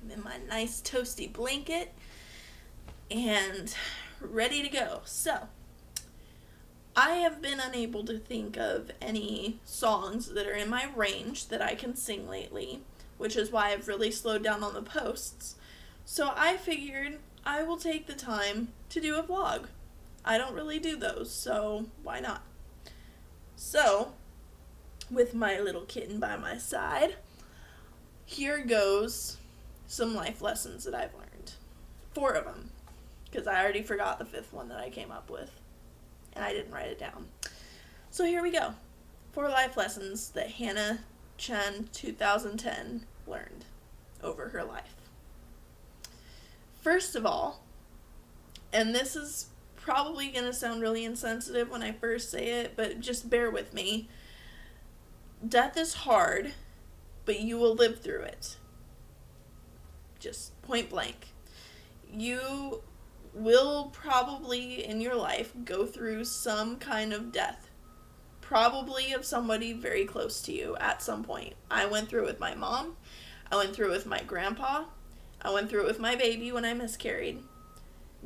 I'm in my nice toasty blanket and ready to go. So, I have been unable to think of any songs that are in my range that I can sing lately, which is why I've really slowed down on the posts. So I figured I will take the time to do a vlog. I don't really do those, so why not? So, with my little kitten by my side, here goes some life lessons that I've learned. 4 of them, because I already forgot the 5th one that I came up with, and I didn't write it down. So here we go. 4 life lessons that Hannah Chen 2010 learned over her life. First of all, and this is probably going to sound really insensitive when I first say it, but just bear with me. Death is hard, but you will live through it. Just point blank. You will probably in your life go through some kind of death. Probably of somebody very close to you at some point. I went through it with my mom. I went through it with my grandpa. I went through it with my baby when I miscarried.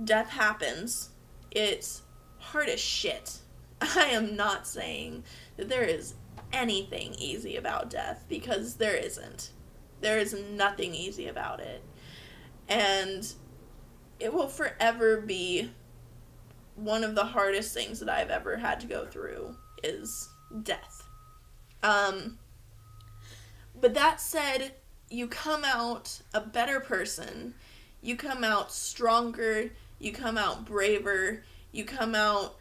Death happens. It's hard as shit. I am not saying that there is anything easy about death, because there isn't. There is nothing easy about it. And it will forever be one of the hardest things that I've ever had to go through is death. But that said, you come out a better person. You come out stronger. You come out braver. You come out...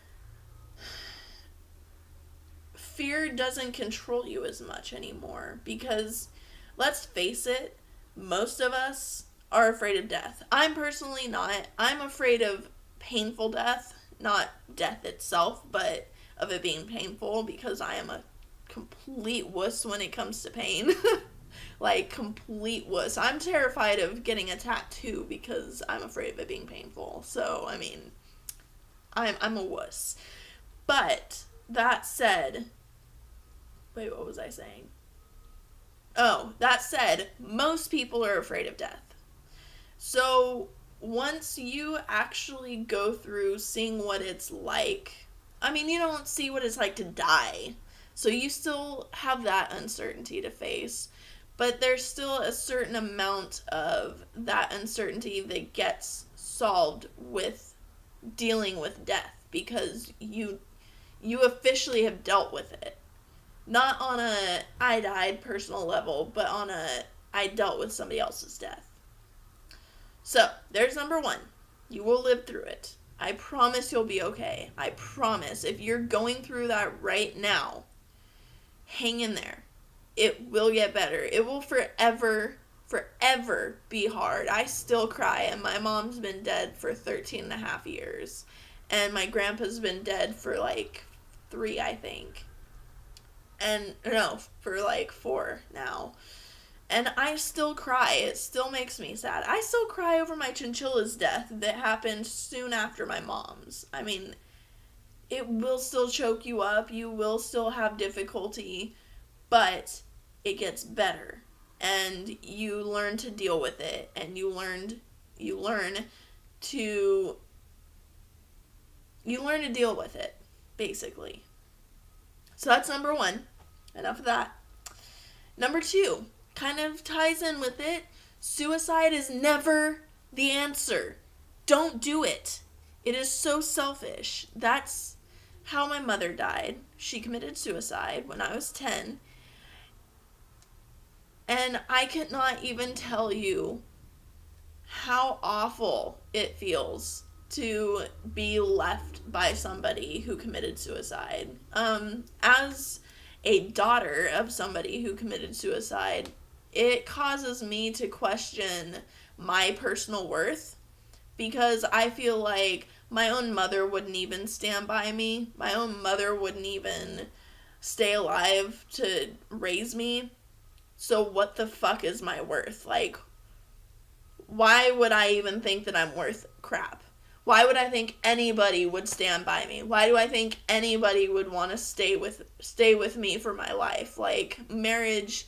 Fear doesn't control you as much anymore, because, let's face it, most of us are afraid of death. I'm personally not. I'm afraid of painful death, not death itself, but of it being painful, because I am a complete wuss when it comes to pain. Like, complete wuss. I'm terrified of getting a tattoo because I'm afraid of it being painful. So, I mean, I'm a wuss. But, that said... Wait, what was I saying? Oh, that said, most people are afraid of death. So, once you actually go through seeing what it's like, I mean, you don't see what it's like to die. So you still have that uncertainty to face. But there's still a certain amount of that uncertainty that gets solved with dealing with death, because you officially have dealt with it. Not on a I died personal level, but on a I dealt with somebody else's death. So, there's number 1. You will live through it. I promise you'll be okay. I promise. If you're going through that right now, hang in there. It will get better. It will forever be hard. I still cry, and my mom's been dead for 13 and a half years. And my grandpa's been dead for like 3, I think. And, no, for like 4 now. And I still cry. It still makes me sad. I still cry over my chinchilla's death that happened soon after my mom's. I mean, it will still choke you up. You will still have difficulty. But it gets better. And you learn to deal with it. And you learn to deal with it, basically. So that's number 1. Enough of that. Number 2, kind of ties in with it. Suicide is never the answer. Don't do it. It is so selfish. That's how my mother died. She committed suicide when I was 10. And I cannot even tell you how awful it feels to be left by somebody who committed suicide. As a daughter of somebody who committed suicide, it causes me to question my personal worth, because I feel like my own mother wouldn't even stand by me. My own mother wouldn't even stay alive to raise me. So what the fuck is my worth? Like, why would I even think that I'm worth crap? Why would I think anybody would stand by me? Why do I think anybody would want to stay with me for my life? Like, marriage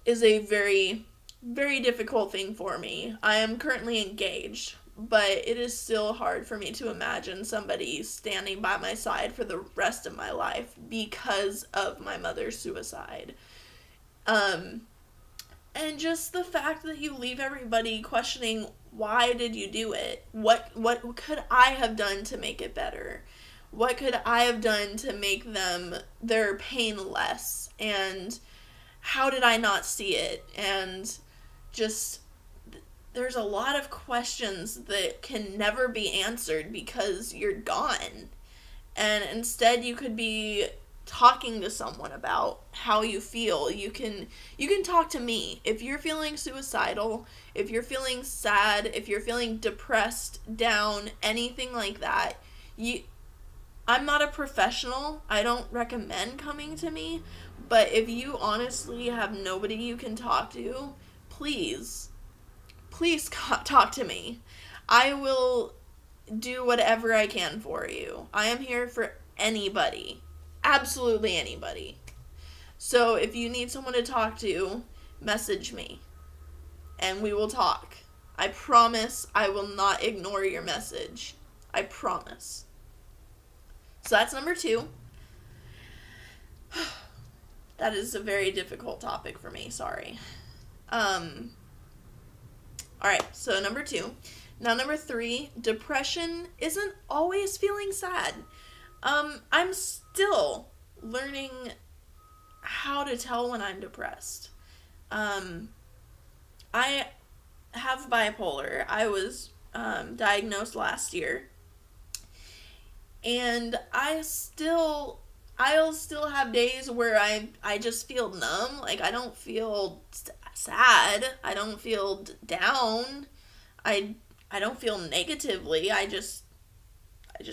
is a very very difficult thing for me. I am currently engaged, but it is still hard for me to imagine somebody standing by my side for the rest of my life because of my mother's suicide. Um, and just the fact that you leave everybody questioning, why did you do it? What could I have done to make it better? What could I have done to make them their pain less? And how did I not see it? And just there's a lot of questions that can never be answered because you're gone. And instead you could be talking to someone about how you feel. You can talk to me. If you're feeling suicidal, if you're feeling sad, if you're feeling depressed, down, anything like that, I'm not a professional. I don't recommend coming to me, but if you honestly have nobody you can talk to, please talk to me. I will do whatever I can for you. I am here for anybody. Absolutely anybody. So if you need someone to talk to, message me and we will talk. I promise I will not ignore your message. I promise. So that's number 2. That is a very difficult topic for me, sorry. Alright, so number 2. Now number 3, depression isn't always feeling sad. I'm still learning how to tell when I'm depressed. I have bipolar. I was diagnosed last year. And I'll still have days where I just feel numb. Like, I don't feel sad. I don't feel down. I don't feel negatively. I just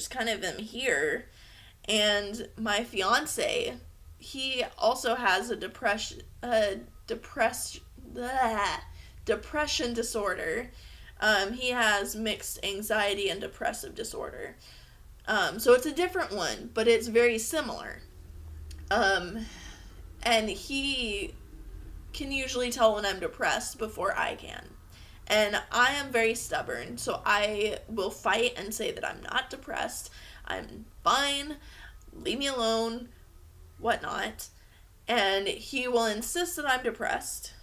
kind of am here. And my fiance, he also has a depression disorder. He has mixed anxiety and depressive disorder. So it's a different one, but it's very similar. And he can usually tell when I'm depressed before I can. And I am very stubborn, so I will fight and say that I'm not depressed. I'm fine. Leave me alone. Whatnot. And he will insist that I'm depressed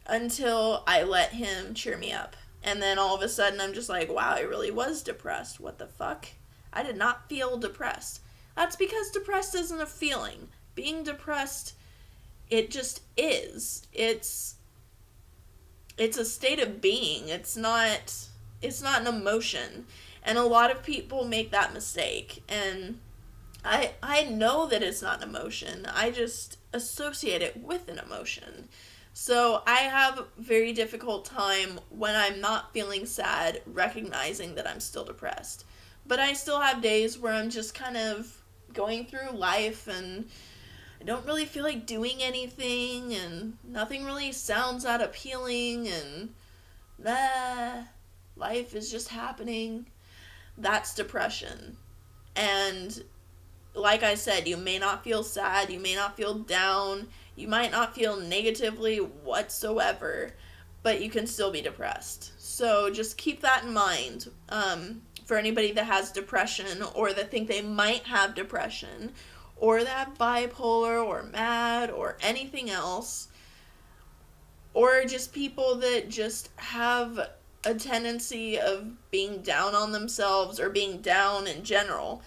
until I let him cheer me up. And then all of a sudden I'm just like, wow, I really was depressed. What the fuck? I did not feel depressed. That's because depressed isn't a feeling. Being depressed, it just is. It's a state of being. It's not an emotion. And a lot of people make that mistake. And I know that it's not an emotion. I just associate it with an emotion. So I have a very difficult time when I'm not feeling sad recognizing that I'm still depressed. But I still have days where I'm just kind of going through life and I don't really feel like doing anything and nothing really sounds that appealing and life is just happening. That's depression. And like I said, you may not feel sad, you may not feel down, you might not feel negatively whatsoever, but you can still be depressed. So just keep that in mind. For anybody that has depression or that think they might have depression or that have bipolar or mad or anything else, or just people that just have a tendency of being down on themselves or being down in general,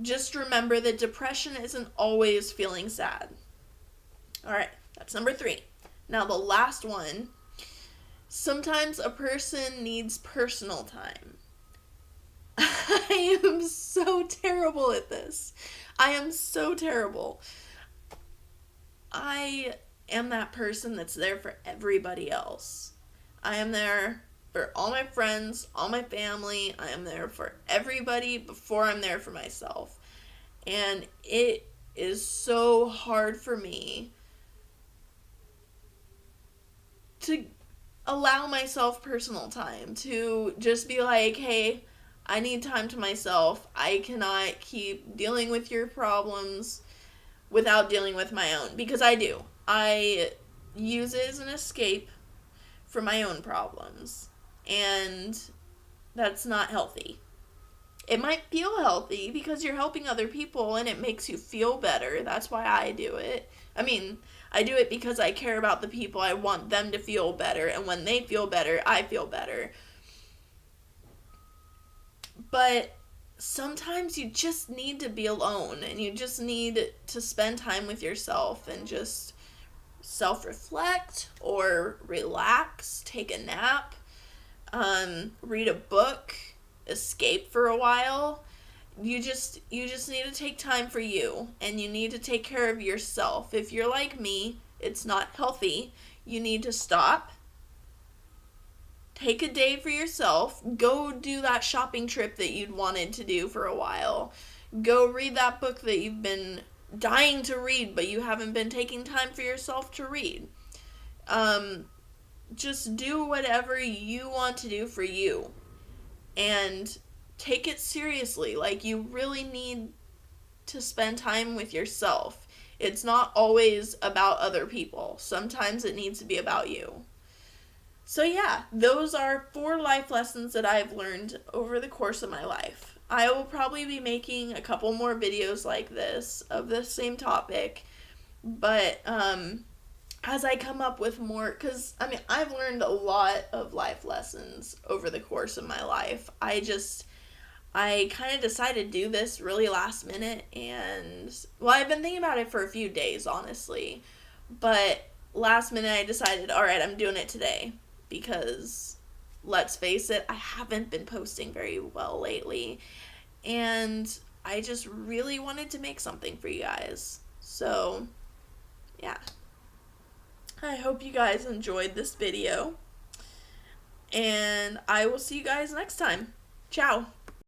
just remember that depression isn't always feeling sad. Alright, that's number 3. Now the last one. Sometimes a person needs personal time. I am so terrible at this. I am so terrible. I am that person that's there for everybody else. I am there for all my friends, all my family. I am there for everybody before I'm there for myself. And it is so hard for me to allow myself personal time, to just be like, hey, I need time to myself. I cannot keep dealing with your problems without dealing with my own, because I do. I use it as an escape for my own problems. And that's not healthy. It might feel healthy because you're helping other people and it makes you feel better. That's why I do it. I mean, I do it because I care about the people. I want them to feel better. And when they feel better, I feel better. But sometimes you just need to be alone and you just need to spend time with yourself and just self-reflect or relax, take a nap, read a book, escape for a while. You just need to take time for you, and you need to take care of yourself. If you're like me, it's not healthy. You need to stop, take a day for yourself, go do that shopping trip that you'd wanted to do for a while, go read that book that you've been dying to read but you haven't been taking time for yourself to read. Just do whatever you want to do for you, and take it seriously. Like, you really need to spend time with yourself. It's not always about other people. Sometimes it needs to be about you. So yeah, those are 4 life lessons that I've learned over the course of my life. I will probably be making a couple more videos like this of this same topic, but as I come up with more, because I mean, I've learned a lot of life lessons over the course of my life. I kind of decided to do this really last minute, and well, I've been thinking about it for a few days, honestly, but last minute I decided, all right, I'm doing it today, because let's face it, I haven't been posting very well lately, and I just really wanted to make something for you guys. So yeah, I hope you guys enjoyed this video, and I will see you guys next time. Ciao.